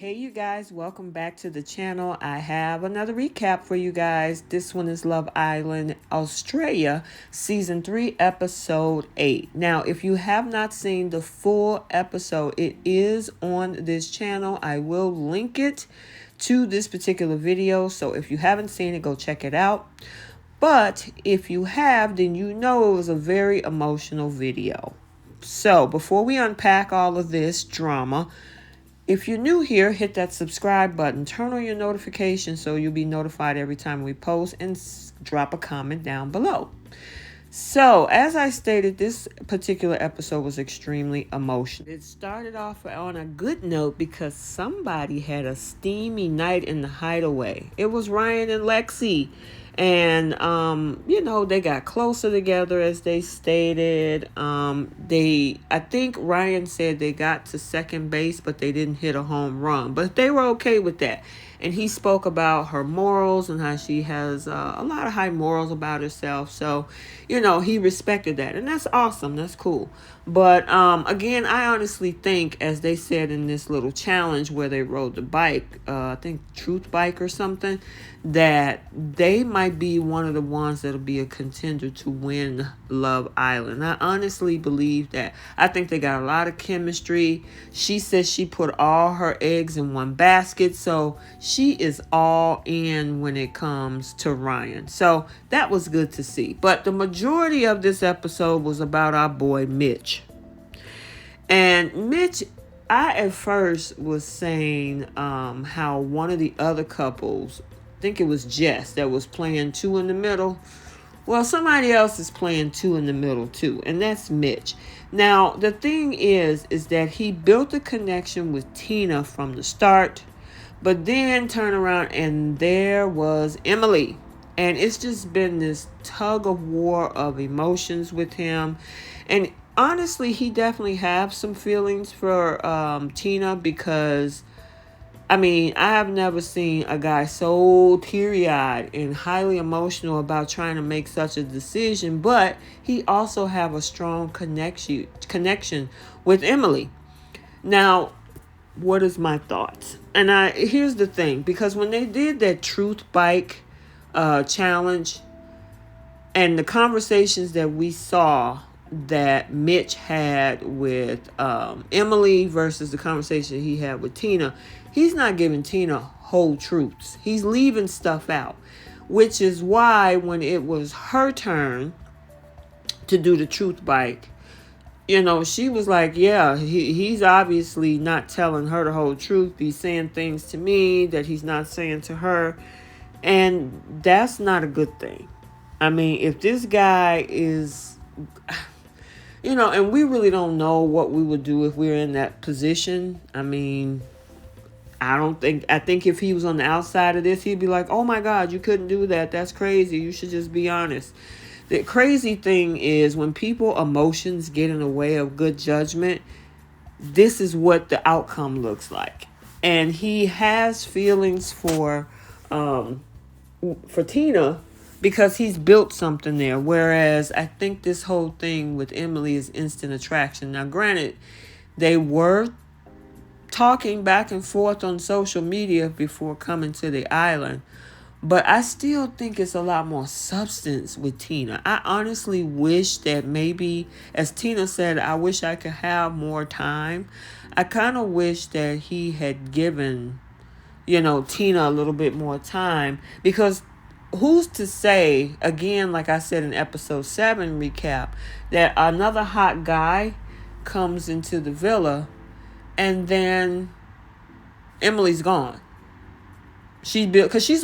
Hey you guys, welcome back to the channel. I have another recap for you guys. This one is Love Island Australia season 3 episode 8. Now if you have not seen the full episode, it is on this channel. I will link it to this particular video, so if you haven't seen it, go check it out. But if you have, then you know it was a very emotional video. So before we unpack all of this drama, if you're new here, hit that subscribe button. Turn on your notifications so you'll be notified every time we post, and drop a comment down below. So, as I stated, this particular episode was extremely emotional. It started off on a good note because somebody had a steamy night in the hideaway. It was Ryan and Lexi. And, they got closer together, as they stated. I think Ryan said they got to second base, but they didn't hit a home run. But they were okay with that. And he spoke about her morals and how she has a lot of high morals about herself. So, he respected that. And that's awesome. That's cool. But, again, I honestly think, as they said in this little challenge where they rode the bike, I think Truth Bike or something, that they might be one of the ones that'll be a contender to win Love Island. I honestly believe that. I think they got a lot of chemistry. She says she put all her eggs in one basket, so she is all in when it comes to Ryan. So that was good to see. But the majority of this episode was about our boy Mitch. And Mitch, I at first was saying how one of the other couples, I think it was Jess, that was playing two in the middle. Well, somebody else is playing two in the middle too, and that's Mitch. Now, the thing is that he built a connection with Tina from the start, but then turn around and there was Emily. And it's just been this tug of war of emotions with him. And honestly, he definitely have some feelings for Tina, because I have never seen a guy so teary-eyed and highly emotional about trying to make such a decision, but he also have a strong connection with Emily. Now, what is my thoughts? And here's the thing, because when they did that Truth Bike challenge and the conversations that we saw that Mitch had with Emily versus the conversation he had with Tina, he's not giving Tina whole truths. He's leaving stuff out, which is why when it was her turn to do the Truth Bike, she was like, yeah, he's obviously not telling her the whole truth. He's saying things to me that he's not saying to her. And that's not a good thing. If this guy is, and we really don't know what we would do if we were in that position. I think if he was on the outside of this, he'd be like, oh my God, you couldn't do that. That's crazy. You should just be honest. The crazy thing is when people emotions get in the way of good judgment, this is what the outcome looks like. And he has feelings for Tina because he's built something there. Whereas I think this whole thing with Emily is instant attraction. Now, granted, they were talking back and forth on social media before coming to the island, but I still think it's a lot more substance with Tina. I honestly wish that maybe, as Tina said, I wish I could have more time. I kind of wish that he had given, Tina a little bit more time, because who's to say, again, like I said in episode 7 recap, that another hot guy comes into the villa and then Emily's gone. Because she's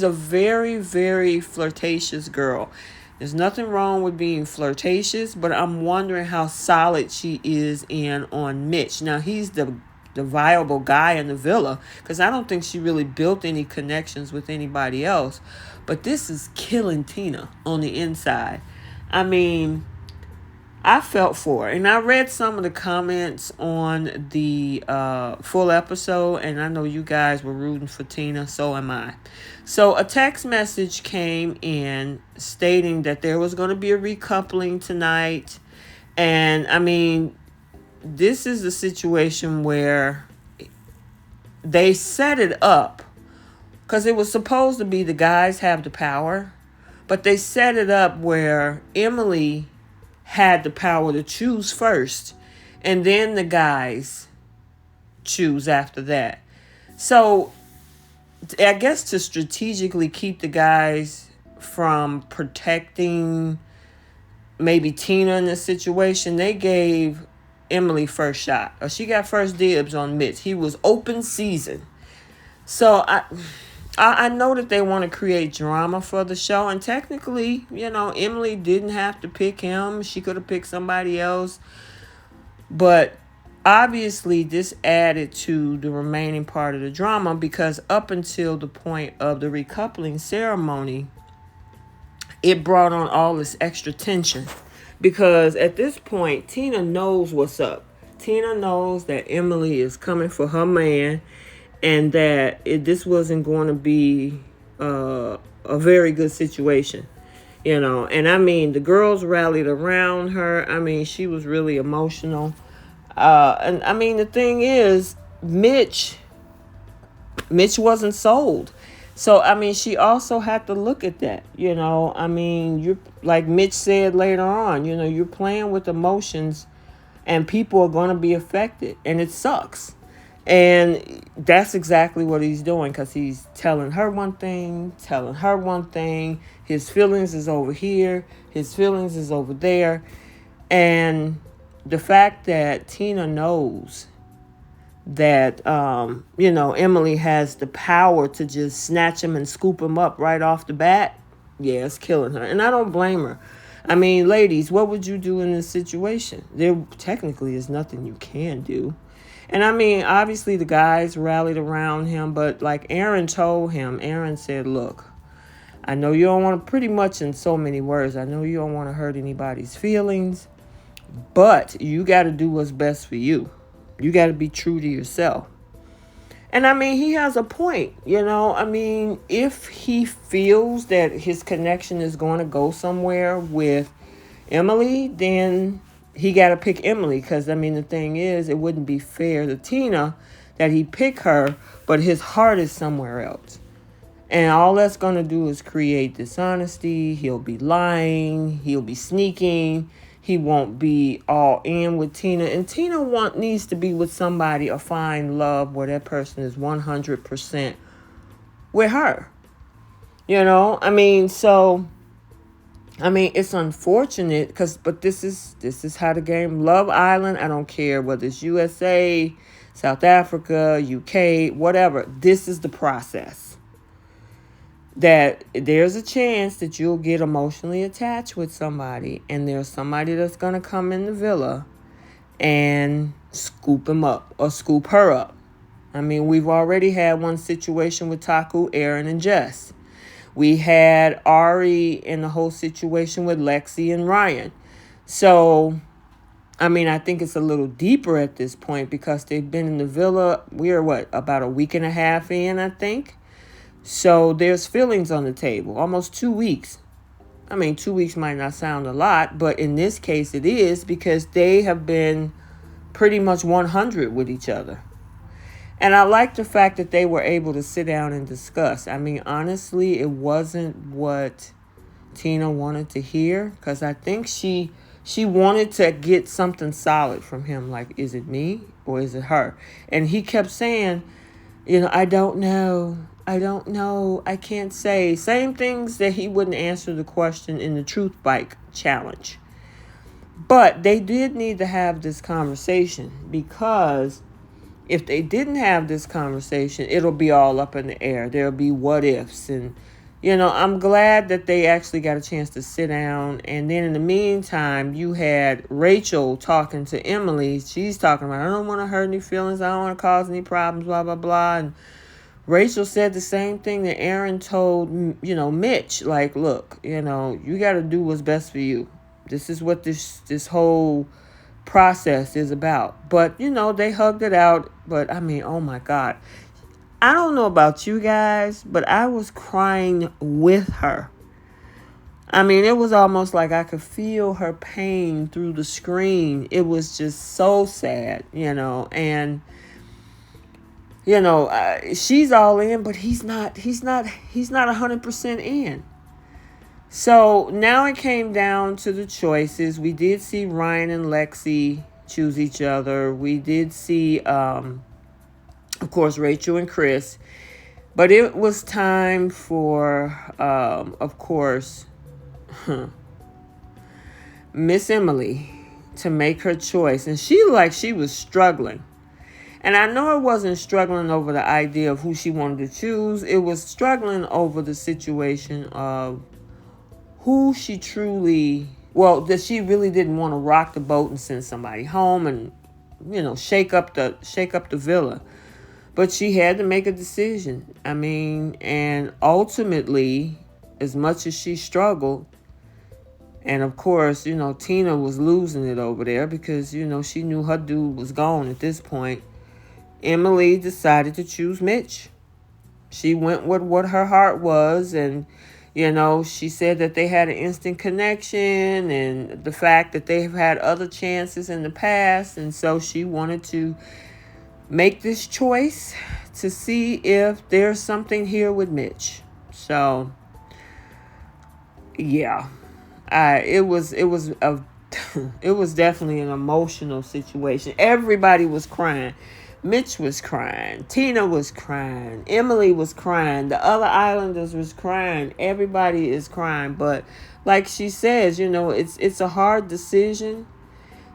a very, very flirtatious girl. There's nothing wrong with being flirtatious, but I'm wondering how solid she is on Mitch. Now, he's the viable guy in the villa, because I don't think she really built any connections with anybody else. But this is killing Tina on the inside. I felt for her. And I read some of the comments on the full episode, and I know you guys were rooting for Tina. So am I. So a text message came in stating that there was going to be a recoupling tonight. And this is a situation where they set it up because it was supposed to be the guys have the power, but they set it up where Emily had the power to choose first, and then the guys choose after that. So I guess to strategically keep the guys from protecting maybe Tina in this situation, they gave Emily first shot, or she got first dibs on Mitch. He was open season. So I know that they want to create drama for the show, and technically, Emily didn't have to pick him. She could have picked somebody else. But obviously, this added to the remaining part of the drama, because up until the point of the recoupling ceremony, it brought on all this extra tension. Because at this point, Tina knows what's up. Tina knows that Emily is coming for her man, and that this wasn't going to be a very good situation, And I mean, the girls rallied around her. I mean, she was really emotional. And I mean, the thing is, Mitch wasn't sold. So, I mean, she also had to look at that, I mean, you're, like Mitch said later on, you're playing with emotions, and people are going to be affected, and it sucks. And that's exactly what he's doing, because he's telling her one thing, his feelings is over here, his feelings is over there. And the fact that Tina knows that, Emily has the power to just snatch him and scoop him up right off the bat, yeah, it's killing her. And I don't blame her. I mean, ladies, what would you do in this situation? There technically is nothing you can do. And I mean, obviously the guys rallied around him, but like Aaron said, look, I know you don't want to, pretty much in so many words, I know you don't want to hurt anybody's feelings, but you got to do what's best for you. You got to be true to yourself. And I mean, he has a point, I mean, if he feels that his connection is going to go somewhere with Emily, then he got to pick Emily, because, I mean, the thing is, it wouldn't be fair to Tina that he pick her, but his heart is somewhere else. And all that's going to do is create dishonesty. He'll be lying. He'll be sneaking. He won't be all in with Tina. And Tina needs to be with somebody or find love where that person is 100% with her. I mean, so... I mean, it's unfortunate, but this is how the game, Love Island, I don't care whether it's USA, South Africa, UK, whatever. This is the process. That there's a chance that you'll get emotionally attached with somebody, and there's somebody that's going to come in the villa and scoop him up or scoop her up. I mean, we've already had one situation with Taku, Aaron, and Jess. We had Ari in the whole situation with Lexi and Ryan. So, I mean, I think it's a little deeper at this point, because they've been in the villa. We're, about a week and a half in, I think. So there's feelings on the table. Almost 2 weeks. I mean, 2 weeks might not sound a lot, but in this case it is, because they have been pretty much 100 with each other. And I like the fact that they were able to sit down and discuss. I mean, honestly, it wasn't what Tina wanted to hear, because I think she wanted to get something solid from him. Like, is it me or is it her? And he kept saying, I don't know. I can't say. Same things that he wouldn't answer the question in the Truth Bike challenge. But they did need to have this conversation, because if they didn't have this conversation, it'll be all up in the air. There'll be what ifs. And, I'm glad that they actually got a chance to sit down. And then in the meantime, you had Rachel talking to Emily. She's talking about, I don't want to hurt any feelings. I don't want to cause any problems, blah, blah, blah. And Rachel said the same thing that Aaron told, Mitch. Like, look, you got to do what's best for you. This is what this whole process is about. But they hugged it out. But I mean, oh my God, I don't know about you guys, but I was crying with her. I mean, it was almost like I could feel her pain through the screen. It was just so sad, and she's all in, but he's not 100% in. So now it came down to the choices. We did see Ryan and Lexi choose each other. We did see, of course, Rachel and Chris. But it was time for, of course, Miss Emily to make her choice. And she was struggling. And I know it wasn't struggling over the idea of who she wanted to choose. It was struggling over the situation of who she truly, that she really didn't want to rock the boat and send somebody home and, shake up the villa. But she had to make a decision. I mean, and ultimately, as much as she struggled, and of course, Tina was losing it over there because, she knew her dude was gone at this point. Emily decided to choose Mitch. She went with what her heart was, and, she said that they had an instant connection and the fact that they've had other chances in the past. And so she wanted to make this choice to see if there's something here with Mitch. So, yeah, it was it was definitely an emotional situation. Everybody was crying. Mitch was crying. Tina was crying. Emily was crying. The other Islanders was crying. Everybody is crying. But like she says, it's a hard decision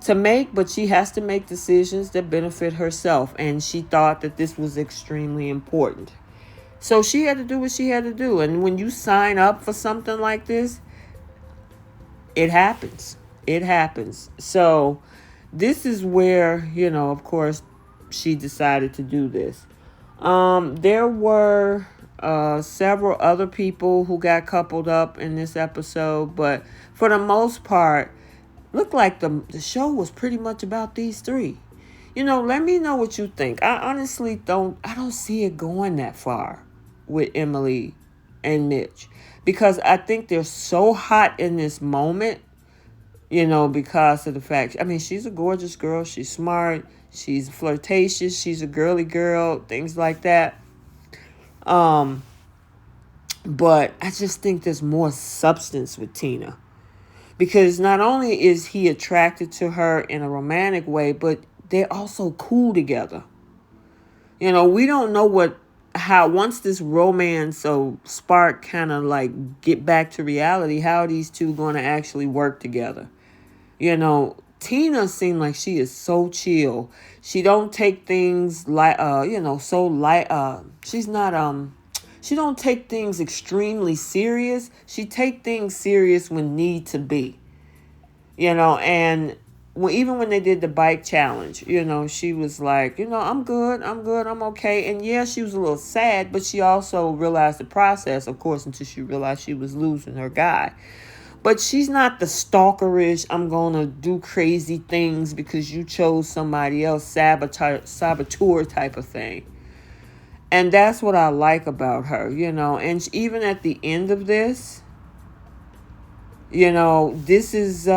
to make, but she has to make decisions that benefit herself. And she thought that this was extremely important. So she had to do what she had to do. And when you sign up for something like this, it happens. It happens. So this is where, of course, she decided to do this. There were several other people who got coupled up in this episode, but for the most part, looked like the show was pretty much about these three. Let me know what you think. I honestly don't see it going that far with Emily and Mitch because I think they're so hot in this moment, because of the fact, she's a gorgeous girl. She's smart. She's flirtatious. She's a girly girl, things like that. But I just think there's more substance with Tina. Because not only is he attracted to her in a romantic way, but they're also cool together. We don't know how once this romance or spark kind of like get back to reality, how are these two going to actually work together? Tina seemed like she is so chill. She don't take things like, so light. She's not, she don't take things extremely serious. She take things serious when need to be, and even when they did the bike challenge, she was like, I'm good, I'm okay. And yeah, she was a little sad, but she also realized the process, of course, until she realized she was losing her guy. But she's not the stalkerish, I'm going to do crazy things because you chose somebody else, saboteur type of thing. And that's what I like about her, And even at the end of this, this is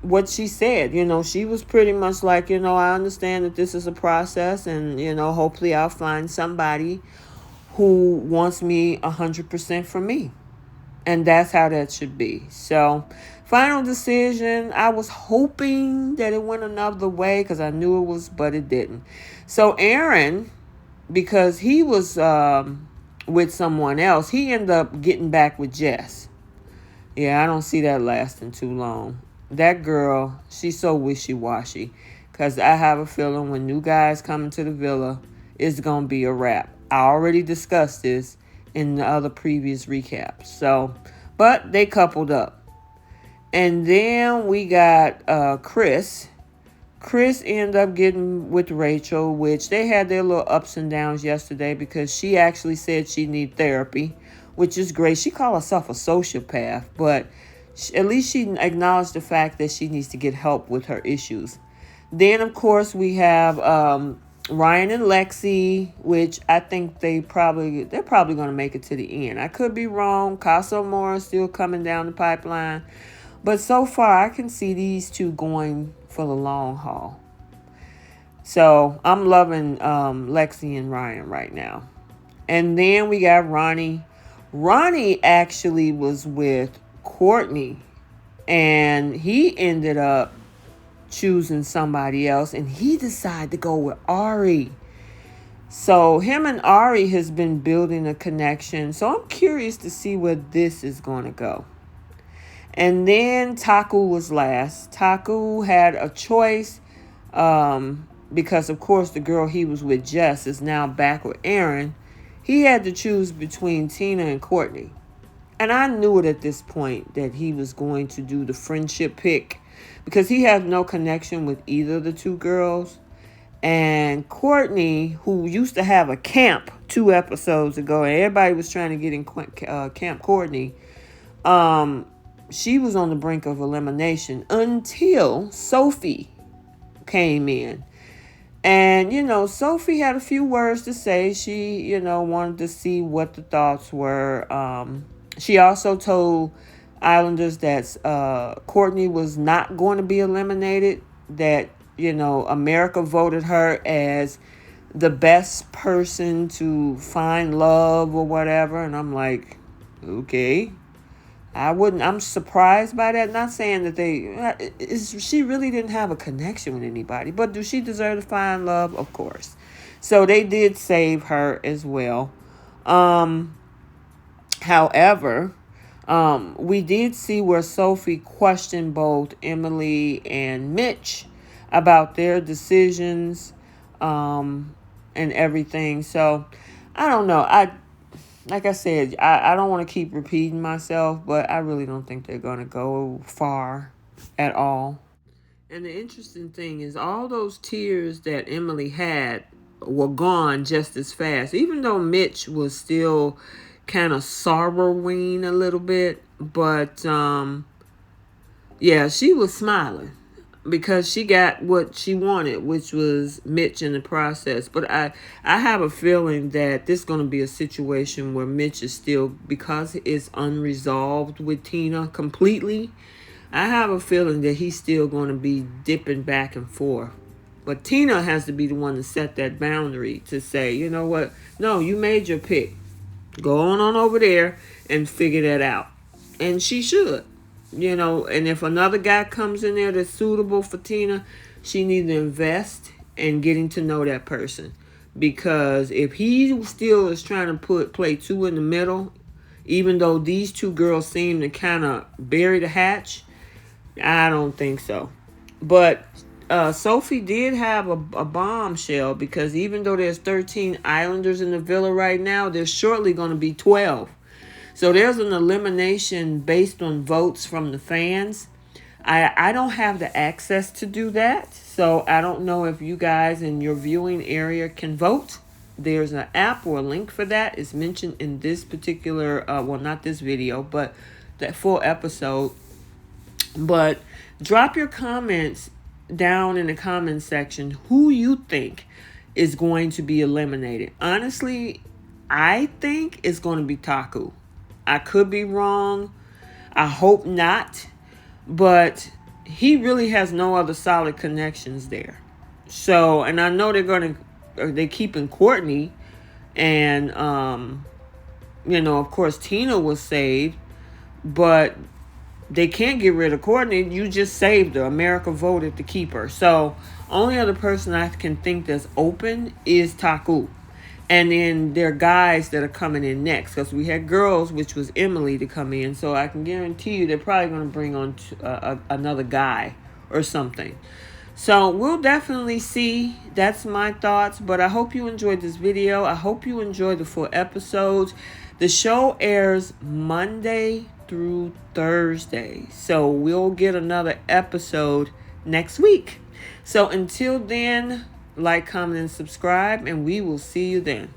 what she said. She was pretty much like, I understand that this is a process and, hopefully I'll find somebody who wants me 100% for me. And that's how that should be. So, final decision. I was hoping that it went another way because I knew it was, but it didn't. So, Aaron, because he was with someone else, he ended up getting back with Jess. Yeah, I don't see that lasting too long. That girl, she's so wishy-washy. Because I have a feeling when new guys come into the villa, it's going to be a wrap. I already discussed this in the other previous recaps. So, but they coupled up. And then we got Chris. Chris ended up getting with Rachel, which they had their little ups and downs yesterday because she actually said she need therapy, which is great. She called herself a sociopath, but at least she acknowledged the fact that she needs to get help with her issues. Then, of course, we have Ryan and Lexi, which I think they're probably going to make it to the end. I could be wrong. Casa Moore is still coming down the pipeline. But so far, I can see these two going for the long haul. So I'm loving Lexi and Ryan right now. And then we got Ronnie. Ronnie actually was with Courtney, and he ended up choosing somebody else, and he decided to go with Ari. So him and Ari has been building a connection. So I'm curious to see where this is going to go. And then Taku was last. Taku had a choice because, of course, the girl he was with, Jess, is now back with Aaron. He had to choose between Tina and Courtney. And I knew it at this point that he was going to do the friendship pick because he has no connection with either of the two girls. And Courtney, who used to have a camp 2 episodes ago, and everybody was trying to get in Camp Courtney, she was on the brink of elimination until Sophie came in. And, Sophie had a few words to say. She, wanted to see what the thoughts were. She also told Islanders that Courtney was not going to be eliminated, that, America voted her as the best person to find love or whatever. And I'm like, okay. I'm surprised by that. Not saying that she really didn't have a connection with anybody, but do she deserve to find love? Of course. So they did save her as well. However, we did see where Sophie questioned both Emily and Mitch about their decisions, and everything. So I don't know. Like I said, I don't want to keep repeating myself, but I really don't think they're going to go far at all. And the interesting thing is all those tears that Emily had were gone just as fast, even though Mitch was still kind of sorrowing a little bit. But, yeah, she was smiling because she got what she wanted, which was Mitch in the process. But I have a feeling that this is going to be a situation where Mitch is still, because it's unresolved with Tina completely, I have a feeling that he's still going to be dipping back and forth. But Tina has to be the one to set that boundary to say, you know what? No, you made your pick. Go on over there and figure that out. And she should. And if another guy comes in there that's suitable for Tina, she needs to invest in getting to know that person. Because if he still is trying to play 2 in the middle, even though these 2 girls seem to kind of bury the hatch, I don't think so. But Sophie did have a bombshell, because even though there's 13 Islanders in the villa right now, there's shortly going to be 12. So there's an elimination based on votes from the fans. I don't have the access to do that. So I don't know if you guys in your viewing area can vote. There's an app or a link for that. It's mentioned in this particular, well, not this video, but that full episode. But drop your comments down in the comment section who you think is going to be eliminated. Honestly, I think it's going to be Taku. I could be wrong. I hope not. But he really has no other solid connections there. So, and I know they're keeping Courtney. And, of course, Tina was saved. But they can't get rid of Courtney. You just saved her. America voted to keep her. So, only other person I can think that's open is Taku. And then there are guys that are coming in next, because we had girls, which was Emily, to come in. So I can guarantee you they're probably going to bring on another guy or something. So we'll definitely see. That's my thoughts. But I hope you enjoyed this video. I hope you enjoyed the full episodes. The show airs Monday through Thursday. So we'll get another episode next week. So until then, like, comment, and subscribe, and we will see you then.